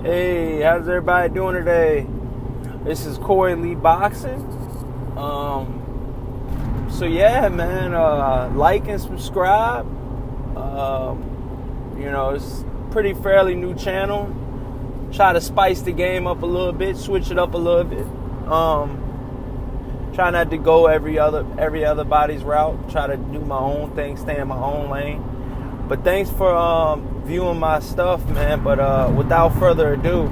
Hey, how's everybody doing today? This is Corey Lee Boxing. So yeah, man, like and subscribe. It's pretty fairly new channel. Try to spice the game up a little bit, switch it up a little bit. Try not to go every other body's route. Try to do my own thing, stay in my own lane. But thanks for viewing my stuff, man. But without further ado,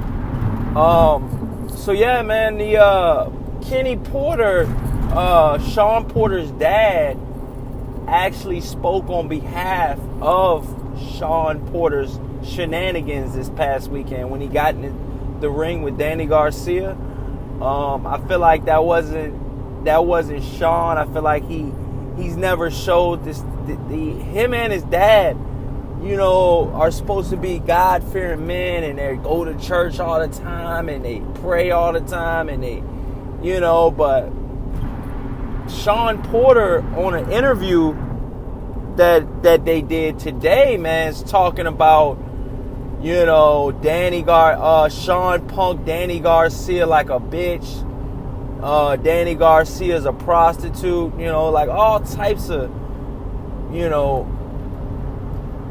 so yeah, man, the Kenny Porter, Shawn Porter's dad, actually spoke on behalf of Shawn Porter's shenanigans this past weekend when he got in the ring with Danny Garcia. I feel like that wasn't Shawn. I feel like he's never showed this. Him and his dad, are supposed to be God-fearing men, and they go to church all the time, and they pray all the time, and they, but Shawn Porter on an interview that they did today, man, is talking about, Shawn punked Danny Garcia like a bitch. Danny Garcia is a prostitute, like all types of,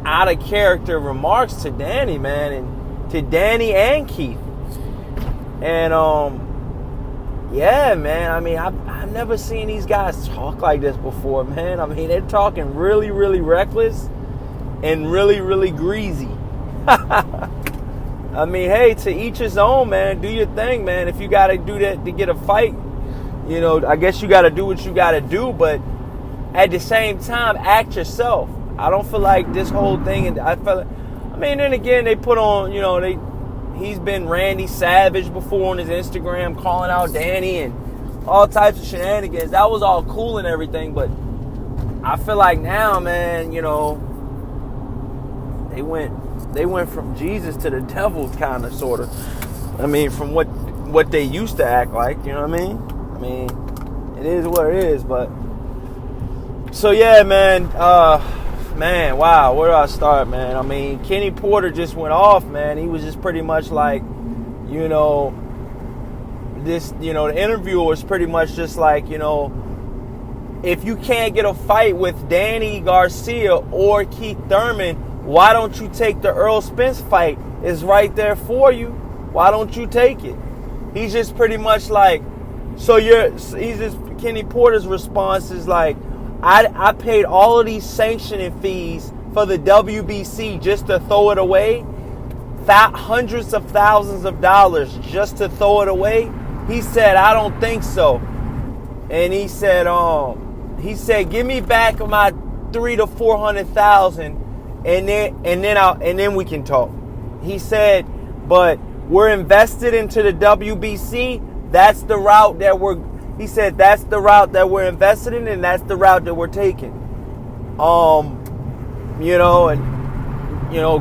out of character remarks to Danny, man, and to Danny and Keith. And yeah, man, I mean, I've never seen these guys talk like this before, man. I mean, they're talking really, really reckless and really, really greasy. I mean, hey, to each his own, man. Do your thing, man. If you got to do that to get a fight, I guess you got to do what you got to do. But at the same time, act yourself. I don't feel like this whole thing, and then again, they put on, he's been Randy Savage before on his Instagram, calling out Danny and all types of shenanigans. That was all cool and everything, but I feel like now, man, they went from Jesus to the devil, kind of, sort of. I mean, from what they used to act like, you know what I mean? I mean, it is what it is, but so yeah, man. Man, wow, where do I start, man? I mean, Kenny Porter just went off, man. He was just pretty much like, the interviewer was pretty much just like, if you can't get a fight with Danny Garcia or Keith Thurman, why don't you take the Errol Spence fight? It's right there for you. Why don't you take it? He's just pretty much like, Kenny Porter's response is like, I paid all of these sanctioning fees for the WBC just to throw it away. Hundreds of thousands of dollars just to throw it away. He said, I don't think so. And he said, give me back my $300,000 to $400,000, and then we can talk. He said, but we're invested into the WBC. That's the route that He said that's the route that we're invested in, and that's the route that we're taking.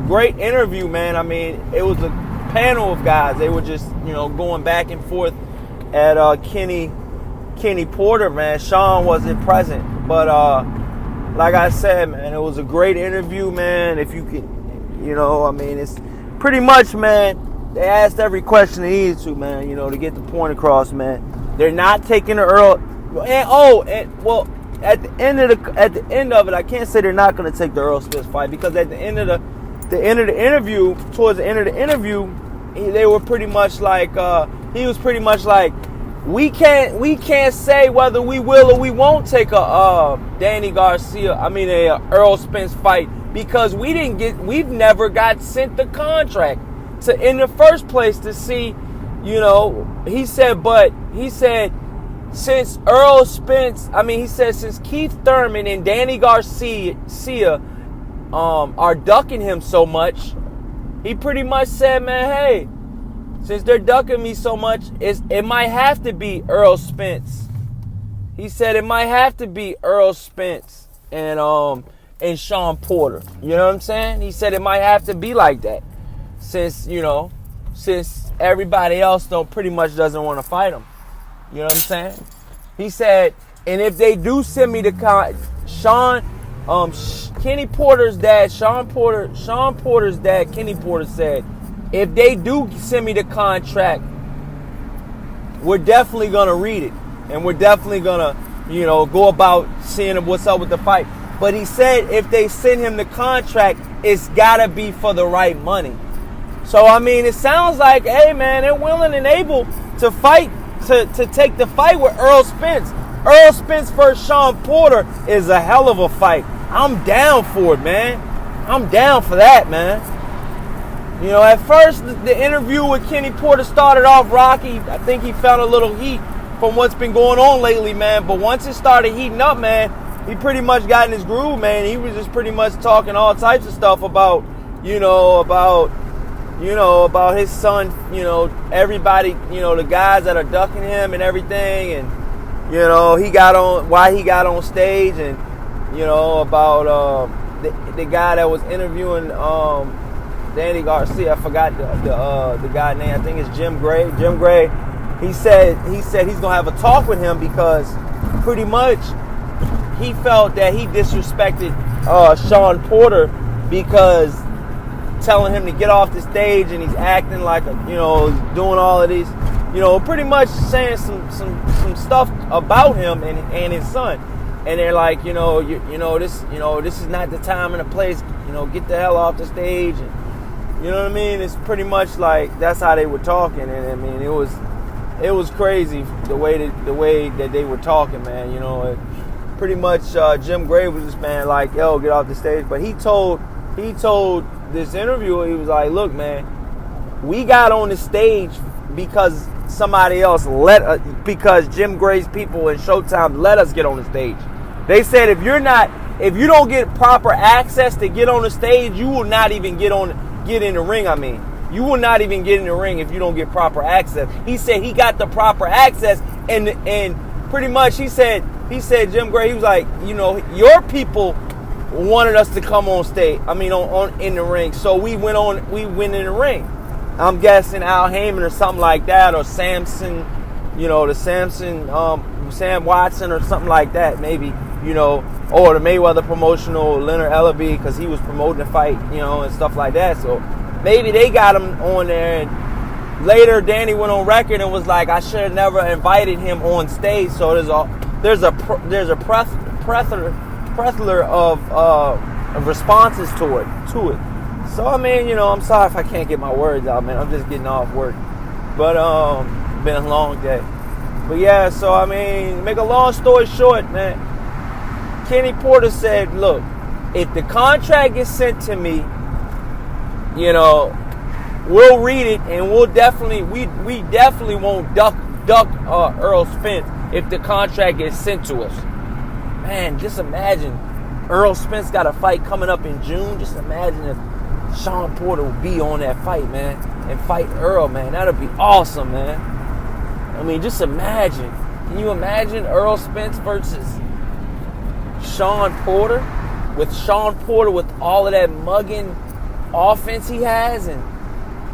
Great interview, man. I mean, it was a panel of guys. They were just, going back and forth at Kenny Porter, man. Shawn wasn't present, but like I said, man, it was a great interview, man. If you can, it's pretty much, man. They asked every question they needed to, man. To get the point across, man. They're not taking the Errol. At the end of it, I can't say they're not going to take the Errol Spence fight, because at the end of the interview, towards the end of the interview, they were pretty much like, he was pretty much like, we can't say whether we will or we won't take a Errol Spence fight, because we've never got sent the contract in the first place to see. He said, since Errol Spence, since Keith Thurman and Danny Garcia are ducking him so much, he pretty much said, man, hey, since they're ducking me so much, it might have to be Errol Spence. He said it might have to be Errol Spence and Shawn Porter. You know what I'm saying? He said it might have to be like that, since everybody else pretty much doesn't want to fight him. You know what I'm saying? He said, and if they do send me the Kenny Porter's dad, Shawn Porter's dad, Kenny Porter said, if they do send me the contract, we're definitely going to read it. And we're definitely going to, go about seeing what's up with the fight. But he said if they send him the contract, it's got to be for the right money. So, I mean, it sounds like, hey, man, they're willing and able to fight, to take the fight with Errol Spence. Errol Spence versus Shawn Porter is a hell of a fight. I'm down for it, man. I'm down for that, man. At first, the interview with Kenny Porter started off rocky. I think he felt a little heat from what's been going on lately, man. But once it started heating up, man, he pretty much got in his groove, man. He was just pretty much talking all types of stuff about his son, everybody, the guys that are ducking him and everything. And, why he got on stage and, about the guy that was interviewing Danny Garcia. I forgot the guy name. I think it's Jim Gray. Jim Gray. He said he's gonna have a talk with him because pretty much he felt that he disrespected Shawn Porter because telling him to get off the stage and he's acting like doing all of these, pretty much saying some stuff about him and his son. And they're like, this is not the time and the place. Get the hell off the stage. And, you know what I mean? It's pretty much like that's how they were talking. And I mean, it was crazy the way that they were talking, man. Pretty much Jim Gray was just, man, like, yo, get off the stage. But he told this interviewer, he was like, look, man, we got on the stage because somebody else because Jim Gray's people in Showtime let us get on the stage. They said if you don't get proper access to get on the stage, you will not even get in the ring. I mean, you will not even get in the ring if you don't get proper access. He said he got the proper access, and pretty much he said Jim Gray, he was like, your people wanted us to come on stage. I mean, on in the ring, so we went in the ring. I'm guessing Al Heyman or something like that, or Samson, Sam Watson or something like that, maybe, or the Mayweather promotional Leonard Ellaby, because he was promoting the fight, and stuff like that. So maybe they got him on there. And later, Danny went on record and was like, I should have never invited him on stage. So there's a plethora of responses to it. So, I mean, I'm sorry if I can't get my words out, man. I'm just getting off work. But, been a long day. But, yeah, so, I mean, make a long story short, man. Kenny Porter said, look, if the contract is sent to me, we'll read it and we definitely won't duck Errol Spence if the contract is sent to us. Man, just imagine Errol Spence got a fight coming up in June. Just imagine if Shawn Porter would be on that fight, man, and fight Errol, man. That would be awesome, man. I mean, just imagine. Can you imagine Errol Spence versus Shawn Porter? With Shawn Porter with all of that mugging offense he has and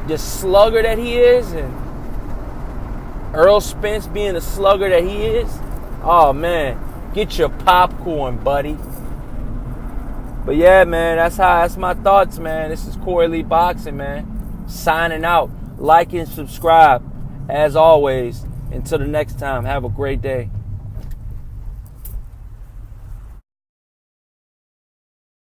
the slugger that he is, and Errol Spence being the slugger that he is. Oh, man. Get your popcorn, buddy. But yeah, man, that's my thoughts, man. This is Corey Lee Boxing, man. Signing out. Like and subscribe. As always, until the next time, have a great day.